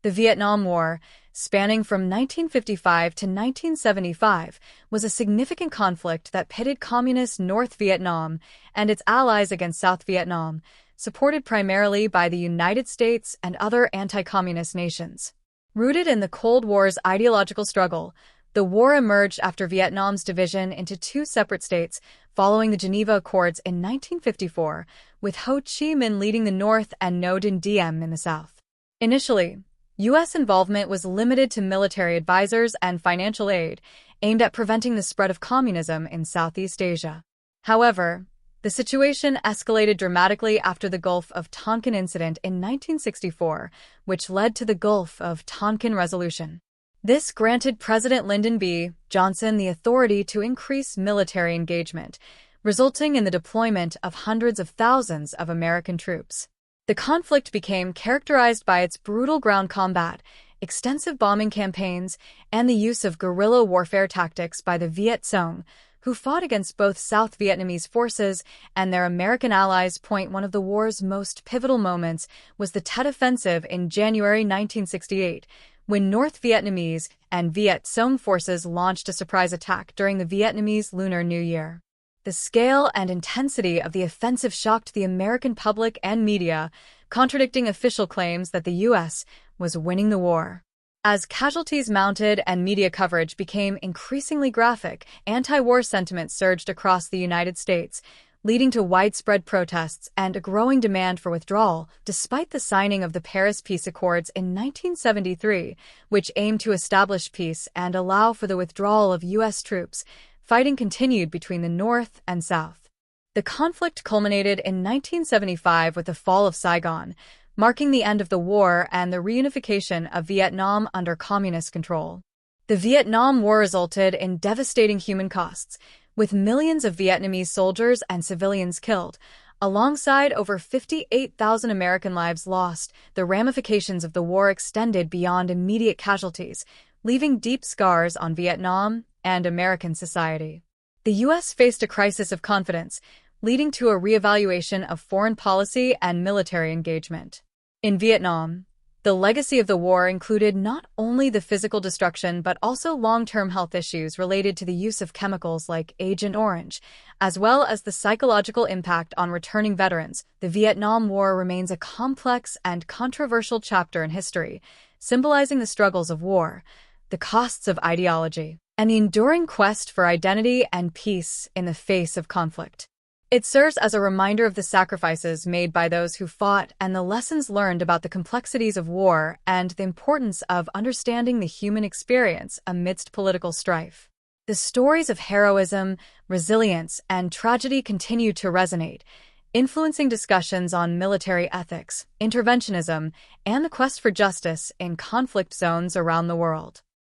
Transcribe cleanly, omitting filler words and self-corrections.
The Vietnam War, spanning from 1955 to 1975, was a significant conflict that pitted communist North Vietnam and its allies against South Vietnam, supported primarily by the United States and other anti-communist nations. Rooted in the Cold War's ideological struggle, the war emerged after Vietnam's division into two separate states following the Geneva Accords in 1954, with Ho Chi Minh leading the north and Ngo Dinh Diem in the south. Initially, U.S. involvement was limited to military advisors and financial aid, aimed at preventing the spread of communism in Southeast Asia. However, the situation escalated dramatically after the Gulf of Tonkin incident in 1964, which led to the Gulf of Tonkin Resolution. This granted President Lyndon B. Johnson the authority to increase military engagement, resulting in the deployment of hundreds of thousands of American troops. The conflict became characterized by its brutal ground combat, extensive bombing campaigns, and the use of guerrilla warfare tactics by the Viet Cong, who fought against both South Vietnamese forces and their American allies. One of the war's most pivotal moments was the Tet Offensive in January 1968, when North Vietnamese and Viet Cong forces launched a surprise attack during the Vietnamese Lunar New Year. The scale and intensity of the offensive shocked the American public and media, contradicting official claims that the U.S. was winning the war. As casualties mounted and media coverage became increasingly graphic, anti-war sentiment surged across the United States, leading to widespread protests and a growing demand for withdrawal, despite the signing of the Paris Peace Accords in 1973, which aimed to establish peace and allow for the withdrawal of U.S. troops. Fighting continued between the North and South. The conflict culminated in 1975 with the fall of Saigon, marking the end of the war and the reunification of Vietnam under communist control. The Vietnam War resulted in devastating human costs, with millions of Vietnamese soldiers and civilians killed, alongside over 58,000 American lives lost. The ramifications of the war extended beyond immediate casualties, leaving deep scars on Vietnam and American society. The U.S. faced a crisis of confidence, leading to a reevaluation of foreign policy and military engagement. In Vietnam, the legacy of the war included not only the physical destruction but also long-term health issues related to the use of chemicals like Agent Orange, as well as the psychological impact on returning veterans. The Vietnam War remains a complex and controversial chapter in history, symbolizing the struggles of war, the costs of ideology, and the enduring quest for identity and peace in the face of conflict. It serves as a reminder of the sacrifices made by those who fought and the lessons learned about the complexities of war and the importance of understanding the human experience amidst political strife. The stories of heroism, resilience, and tragedy continue to resonate, influencing discussions on military ethics, interventionism, and the quest for justice in conflict zones around the world.